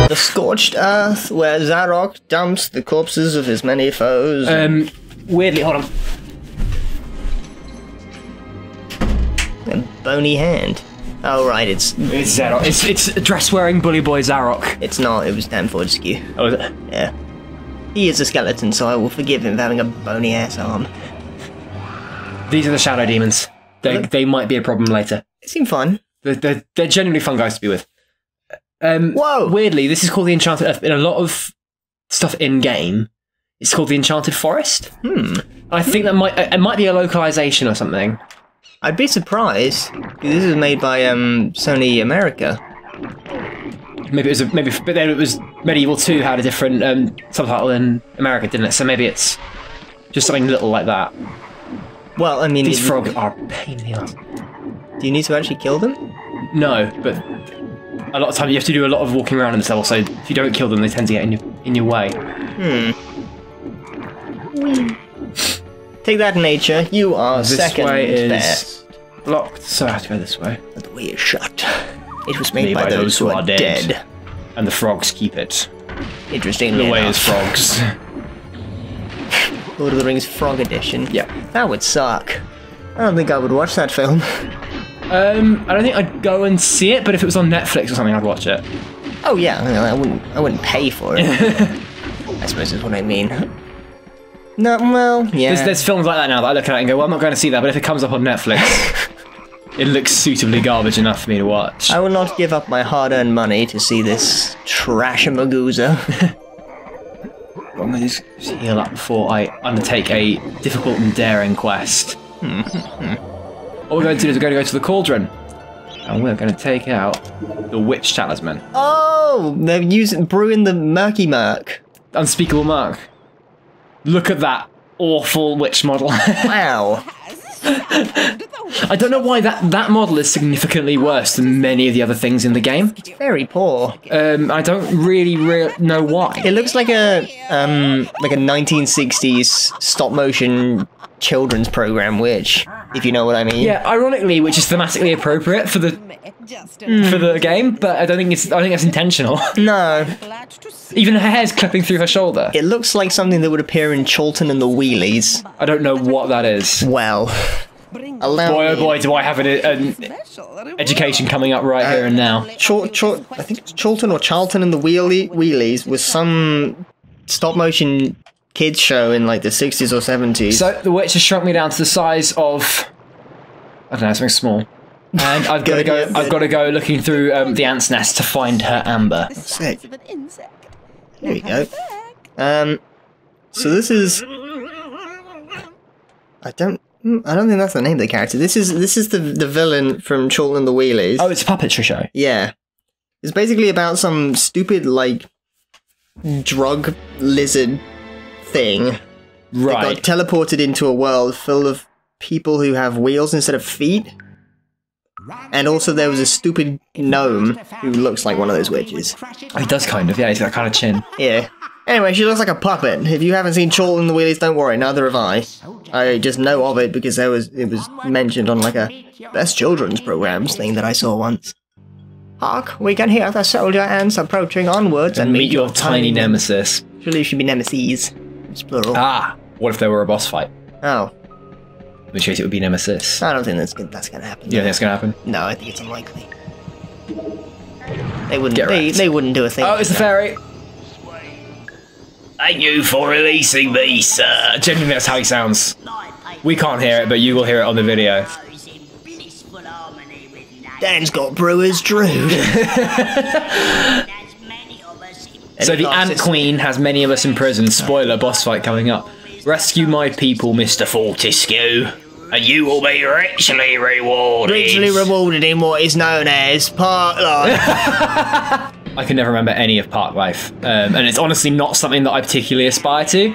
The scorched earth where Zarok dumps the corpses of his many foes. Weirdly, hold on. A bony hand. Oh right, it's Zarok. It's dress-wearing bully boy Zarok. It's not, it was Dan Fortescue. Oh, is it? Yeah. He is a skeleton, so I will forgive him for having a bony ass arm. These are the shadow demons. They might be a problem later. They seem fun. They're genuinely fun guys to be with. Whoa! Weirdly, this is called the Enchanted Earth. In a lot of stuff in-game, it's called the Enchanted Forest. I think that it might be a localization or something. I'd be surprised. This is made by Sony America. But then it was MediEvil 2 had a different subtitle in America, didn't it? So maybe it's just something little like that. Well, I mean, these frogs are a pain in the ass. Do you need to actually kill them? No, but a lot of time you have to do a lot of walking around in this level. So if you don't kill them, they tend to get in your way. Take that, nature. You are this second way is best. Blocked, so I have to go this way. But the way is shut. It was made by those who are dead. And the frogs keep it. Interestingly The way enough. is frogs. Lord of the Rings Frog Edition. Yeah. That would suck. I don't think I would watch that film. I don't think I'd go and see it, but if it was on Netflix or something, I'd watch it. Oh yeah, I wouldn't pay for it. I suppose is what I mean. No, well, yeah. There's films like that now that I look at it and go, well, I'm not going to see that, but if it comes up on Netflix, it looks suitably garbage enough for me to watch. I will not give up my hard-earned money to see this trash-a-magooza. I'm going to just heal up before I undertake a difficult and daring quest. What we're going to do is we're going to go to the cauldron, and we're going to take out the witch talisman. Oh, they're brewing the murky murk. Unspeakable Mark. Look at that awful witch model. Wow. I don't know why that model is significantly worse than many of the other things in the game. Very poor. I don't really know why. It looks like a 1960s stop-motion children's program witch, if you know what I mean. Yeah, ironically, which is thematically appropriate for the game, but I think that's intentional. No. Even her hair's clipping through her shoulder. It looks like something that would appear in Cholton and the Wheelies. I don't know what that is. Well, boy, oh boy, do I have an education coming up right here and now. I think it's Cholton or Charlton and the Wheelies was some stop-motion kids show in like the 60s or 70s. So the witch has shrunk me down to the size of, I don't know, something small. And I've got to go looking through the ant's nest to find her amber. Sick. There we go. So this is. I don't think that's the name of the character. This is the villain from Cholton and the Wheelies. Oh, it's a puppetry show. Yeah, it's basically about some stupid like drug lizard thing. Right. That got teleported into a world full of people who have wheels instead of feet. And also there was a stupid gnome who looks like one of those witches. Oh, he does kind of, yeah, he's got that kind of chin. Yeah. Anyway, she looks like a puppet. If you haven't seen Cholton and the Wheelies, don't worry, neither have I. I just know of it because it was mentioned on like a best children's programs thing that I saw once. Hark, we can hear the soldier ants approaching onwards and meet your tiny nemesis. Surely it should be nemesis. It's plural. Ah, what if there were a boss fight? Oh. In which case it would be nemesis. I don't think that's gonna happen. You don't think that's gonna happen? No, I think it's unlikely. They wouldn't. They wouldn't do a thing. Oh, it's the fairy. Thank you for releasing me, sir. Genuinely, that's how he sounds. We can't hear it, but you will hear it on the video. Dan's got Brewer's Druid. So the Ant Queen has many of us in prison. Spoiler, boss fight coming up. Rescue my people, Mr. Fortescue, and you will be richly rewarded. Richly rewarded in what is known as Park Life. I can never remember any of Park Life, and it's honestly not something that I particularly aspire to.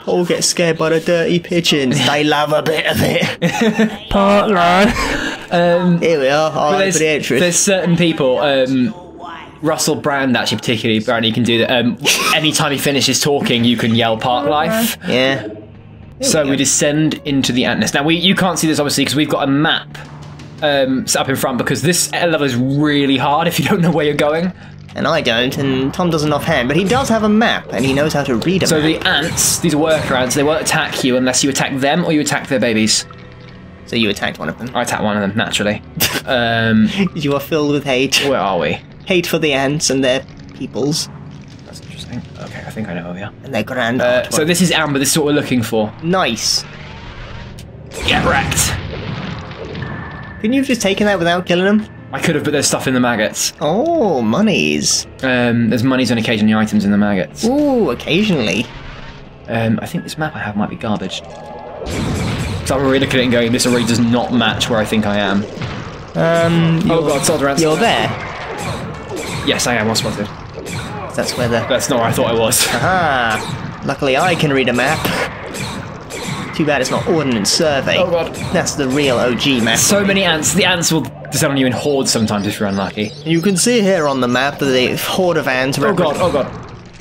Paul gets scared by the dirty pigeons. They love a bit of it. Park Life. Here we are. There's certain people. Russell Brand actually particularly apparently can do that. Anytime he finishes talking, you can yell Park Life. Yeah. So we descend into the ant nest. Now you can't see this obviously because we've got a map set up in front because this level is really hard if you don't know where you're going. And I don't, and Tom doesn't offhand, but he does have a map, and he knows how to read a So map. the ants, these worker ants, they won't attack you unless you attack them or you attack their babies. So you attacked one of them. I attacked one of them, naturally. You are filled with hate. Where are we? Hate for the ants and their peoples. That's interesting. Okay, I think I know where we are. And their grand So this is amber, this is what we're looking for. Nice. Get wrecked. Couldn't you have just taken that without killing them? I could have, but there's stuff in the maggots. Oh, monies. There's monies and occasionally items in the maggots. Ooh, occasionally. I think this map I have might be garbage. So I'm really looking at it and going, this already does not match where I think I am. Oh god, soldier ants. You're there. Yes, I am, well spotted. That's where the... That's not where I thought I was. Aha! Luckily I can read a map. Too bad it's not Ordnance Survey. Oh god. That's the real OG map. So many ants. The ants will descend on you in hordes sometimes if you're unlucky. You can see here on the map that the horde of ants... Oh god, oh god.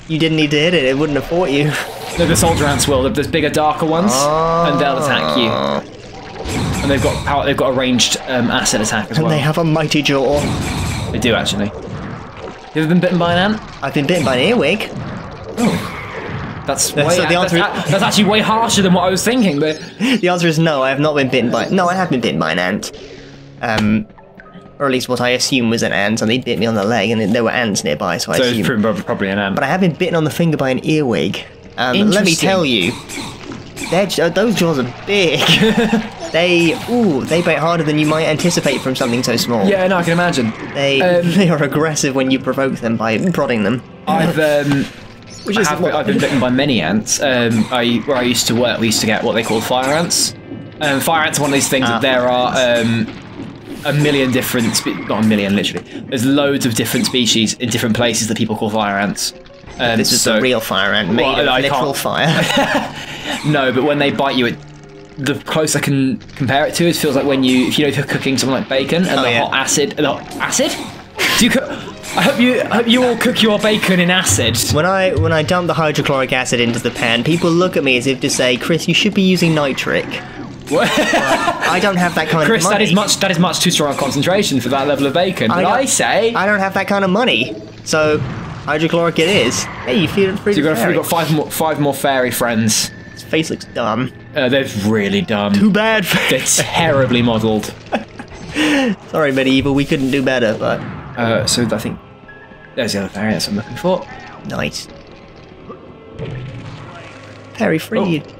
You didn't need to hit it, it wouldn't have fought you. No, the soldier ants will. There's bigger, darker ones, and they'll attack you. And they've got power. They've got a ranged acid attack as well. And they have a mighty jaw. They do actually. You ever been bitten by an ant? I've been bitten by an earwig. That's the actually way harsher than what I was thinking. But the answer is no. I have not been bitten by. No, I have been bitten by an ant. Or at least what I assume was an ant, and they bit me on the leg, and there were ants nearby, so I assumed. It's probably an ant. But I have been bitten on the finger by an earwig. Let me tell you, those jaws are big. They bite harder than you might anticipate from something so small. Yeah, no, I can imagine. They are aggressive when you provoke them by prodding them. I've been bitten by many ants. Where I used to work, we used to get what they call fire ants. Fire ants are one of these things that there are a million different, not a million literally. There's loads of different species in different places that people call fire ants. This is the real fire ant, made of literal fire. No, but when they bite you, the closest I can compare it to is feels like when if you know if you're cooking something like bacon and hot acid. Acid? Do you cook? I hope you all cook your bacon in acid. When I dump the hydrochloric acid into the pan, people look at me as if to say, "Chris, you should be using nitric." What? I don't have that kind of money. Chris, that is much too strong a concentration for that level of bacon. But I say I don't have that kind of money, so hydrochloric it is. Hey, you feel free. So you've got five more fairy friends. His face looks dumb. They're really dumb. Too bad. They're terribly modelled. Sorry, MediEvil, we couldn't do better, but. So I think there's the other fairy that's I'm looking for. Nice. Fairy freed. Oh.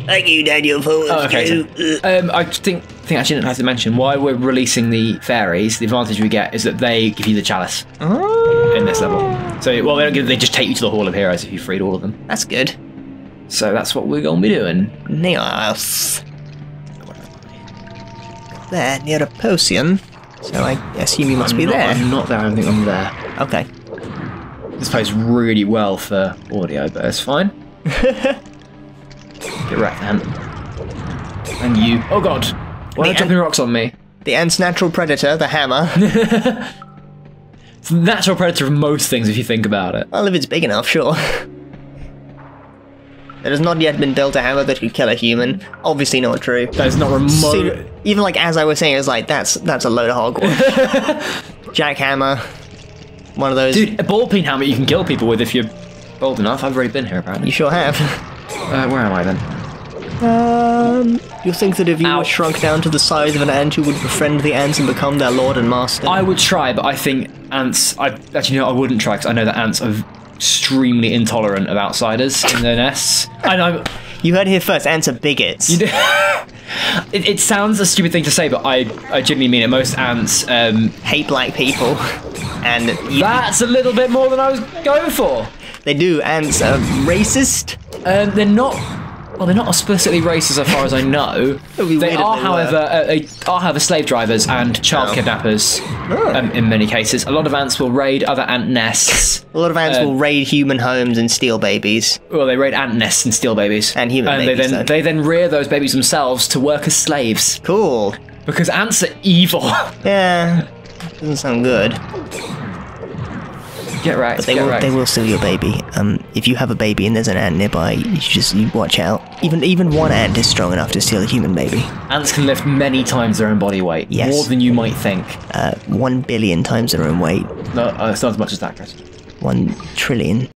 Thank you, Daniel. Okay. So, I think actually didn't have to mention why we're releasing the fairies. The advantage we get is that they give you the chalice in this level. So well, they just take you to the Hall of Heroes if you freed all of them. That's good. So that's what we're gonna be doing. Nice. There, near a potion. So I assume you must be there. I'm not there. I don't think I'm there. Okay. This plays really well for audio, but it's fine. Get wrecked, then. And you. Oh god! Why are you dropping rocks on me? The ant's natural predator, the hammer. It's the natural predator of most things if you think about it. Well, if it's big enough, sure. There has not yet been built a hammer that could kill a human. Obviously not true. That is not remote. Even like as I was saying, it's like that's a load of hogwash. Jackhammer. One of those. Dude, a ball peen hammer you can kill people with if you're bold enough. I've already been here apparently. You sure have. Where am I then? You think that if you were shrunk down to the size of an ant, you would befriend the ants and become their lord and master? I would try, but I think ants... Actually, no, I wouldn't try, because I know that ants are extremely intolerant of outsiders in their nests. You heard it here first, ants are bigots. It sounds a stupid thing to say, but I genuinely mean it. Most ants... hate black people. And that's a little bit more than I was going for. They do. Ants are racist. They're not. Well, they're not explicitly racist as far as I know. They are, however, slave drivers and child kidnappers. In many cases, a lot of ants will raid other ant nests. A lot of ants will raid human homes and steal babies. Well, they raid ant nests and steal babies. And human babies. They then rear those babies themselves to work as slaves. Cool. Because ants are evil. Yeah. Doesn't sound good. Get wrecked. But they will steal your baby. If you have a baby and there's an ant nearby, you watch out. Even one ant is strong enough to steal a human baby. Ants can lift many times their own body weight. Yes. More than you might think. 1 billion times their own weight. No, it's not as much as that, Chris. 1 trillion.